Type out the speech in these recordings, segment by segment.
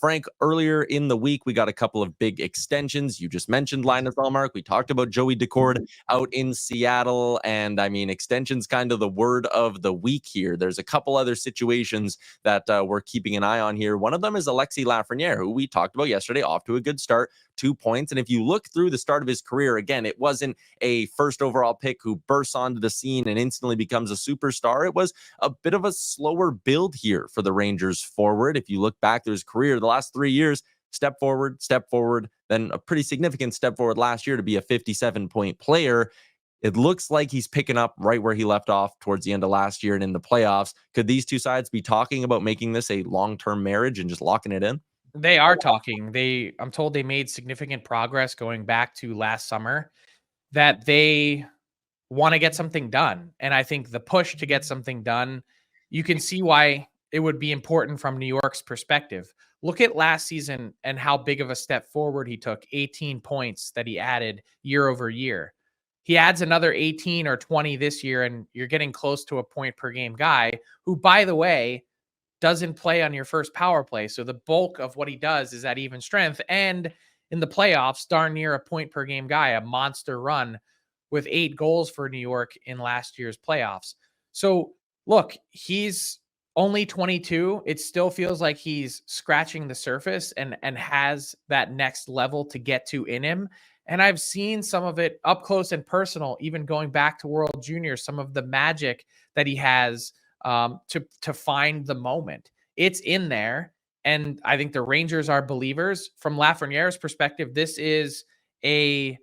Frank, earlier in the week, we got a couple of big extensions. You just mentioned Linus Ullmark. We talked about Joey Daccord out in Seattle. And I mean, extension's kind of the word of the week here. There's a couple other situations that we're keeping an eye on here. One of them is Alexis Lafreniere, who we talked about yesterday, off to a good start, 2 points. And if you look through the start of his career, again, it wasn't a first overall pick who bursts onto the scene and instantly becomes a superstar. It was a bit of a slower build here for the Rangers forward. If you look back through his career, the last 3 years, step forward, then a pretty significant step forward last year to be a 57-point player. It looks like he's picking up right where he left off towards the end of last year and in the playoffs. Could these two sides be talking about making this a long-term marriage and just locking it in? They are talking. I'm told they made significant progress going back to last summer, that they want to get something done. And I think the push to get something done, you can see why it would be important from New York's perspective. Look at last season and how big of a step forward he took, 18 points that he added year over year. He adds another 18 or 20 this year, and you're getting close to a point per game guy who, by the way, doesn't play on your first power play. So the bulk of what he does is at even strength. And in the playoffs, darn near a point per game guy, a monster run with 8 goals for New York in last year's playoffs. So look, he's only 22. It still feels like he's scratching the surface and has that next level to get to in him. And I've seen some of it up close and personal, even going back to World Junior, some of the magic that he has to find the moment. It's in there. And I think the Rangers are believers. From Lafreniere's perspective, this is a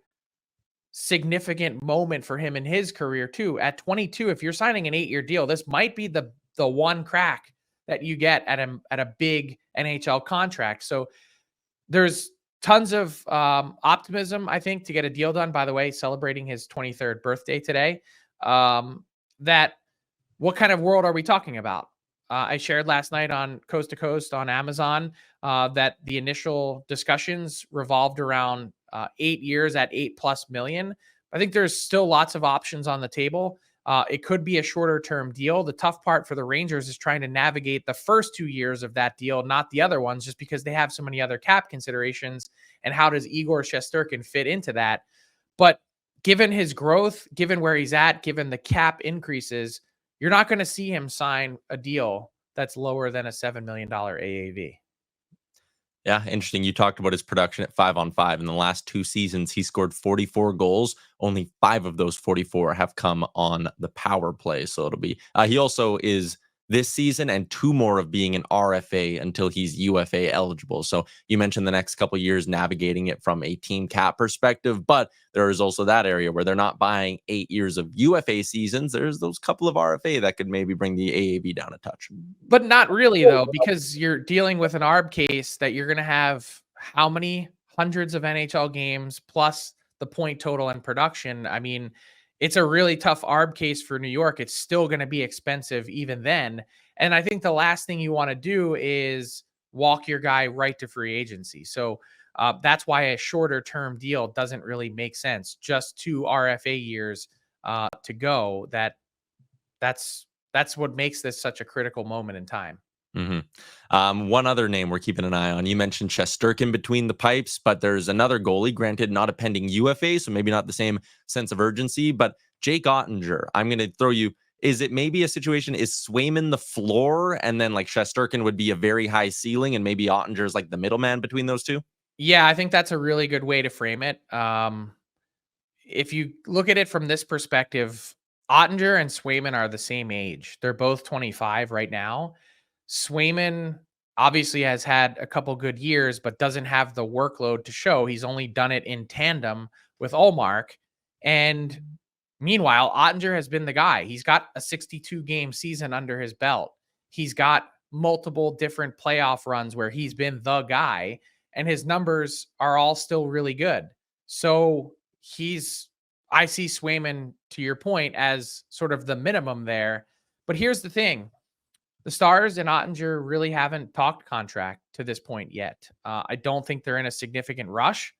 significant moment for him in his career too. At 22, if you're signing an 8-year deal, this might be the one crack that you get at a big NHL contract. So there's tons of optimism, I think, to get a deal done. By the way, celebrating his 23rd birthday today. That what kind of world are we talking about? I shared last night on Coast to Coast on Amazon that the initial discussions revolved around 8 years at $8+ million. I think there's still lots of options on the table. It could be a shorter term deal. The tough part for the Rangers is trying to navigate the first 2 years of that deal, not the other ones, just because they have so many other cap considerations. And how does Igor Shesterkin fit into that? But given his growth, given where he's at, given the cap increases, you're not going to see him sign a deal that's lower than a $7 million AAV. Yeah, interesting. You talked about his production at 5-on-5. In the last 2 seasons, he scored 44 goals. Only 5 of those 44 have come on the power play. So it'll be, he also is this season and 2 more of being an RFA until he's UFA eligible. So you mentioned the next couple of years navigating it from a team cap perspective, but there is also that area where they're not buying 8 years of UFA seasons. There's those couple of RFA that could maybe bring the AAV down a touch. But not really, though, because you're dealing with an ARB case that you're going to have how many hundreds of NHL games plus the point total and production. I mean, it's a really tough ARB case for New York. It's still going to be expensive even then. And I think the last thing you want to do is walk your guy right to free agency. So that's why a shorter term deal doesn't really make sense. Just 2 RFA years to go. That's what makes this such a critical moment in time. Mm-hmm. One other name we're keeping an eye on. You mentioned Shesterkin between the pipes, but there's another goalie, granted not a pending UFA, so maybe not the same sense of urgency, but Jake Oettinger. I'm going to throw you. Is it maybe a situation, is Swayman the floor, and then like Shesterkin would be a very high ceiling, and maybe Oettinger is like the middleman between those two? Yeah, I think that's a really good way to frame it. If you look at it from this perspective, Oettinger and Swayman are the same age. They're both 25 right now. Swayman obviously has had a couple good years, but doesn't have the workload to show. He's only done it in tandem with Ullmark. And meanwhile, Oettinger has been the guy. He's got a 62-game season under his belt. He's got multiple different playoff runs where he's been the guy, and his numbers are all still really good. So I see Swayman, to your point, as sort of the minimum there. But here's the thing. The Stars and Oettinger really haven't talked contract to this point yet. I don't think they're in a significant rush,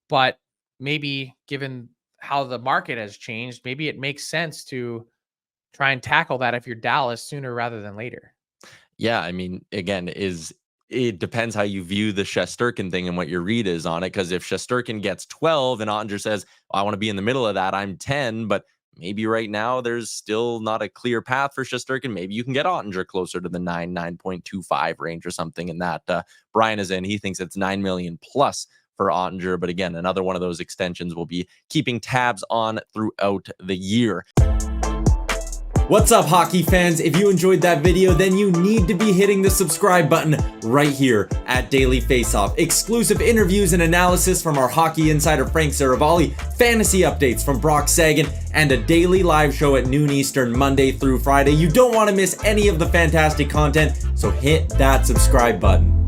but maybe given how the market has changed, maybe it makes sense to try and tackle that if you're Dallas sooner rather than later. Yeah, I mean, again, is it depends how you view the Shesterkin thing and what your read is on it. Because if Shesterkin gets 12 and Ottinger says, I want to be in the middle of that, I'm 10, but maybe right now there's still not a clear path for Shesterkin. Maybe you can get Ottinger closer to the 9.25 range or something in that. Brian is in. He thinks it's 9 million plus for Ottinger. But again, another one of those extensions we'll be keeping tabs on throughout the year. What's up, hockey fans? If you enjoyed that video, then you need to be hitting the subscribe button right here at Daily Faceoff. Exclusive interviews and analysis from our hockey insider Frank Saravalli, fantasy updates from Brock Sagan, and a daily live show at noon Eastern, Monday through Friday. You don't want to miss any of the fantastic content, so hit that subscribe button.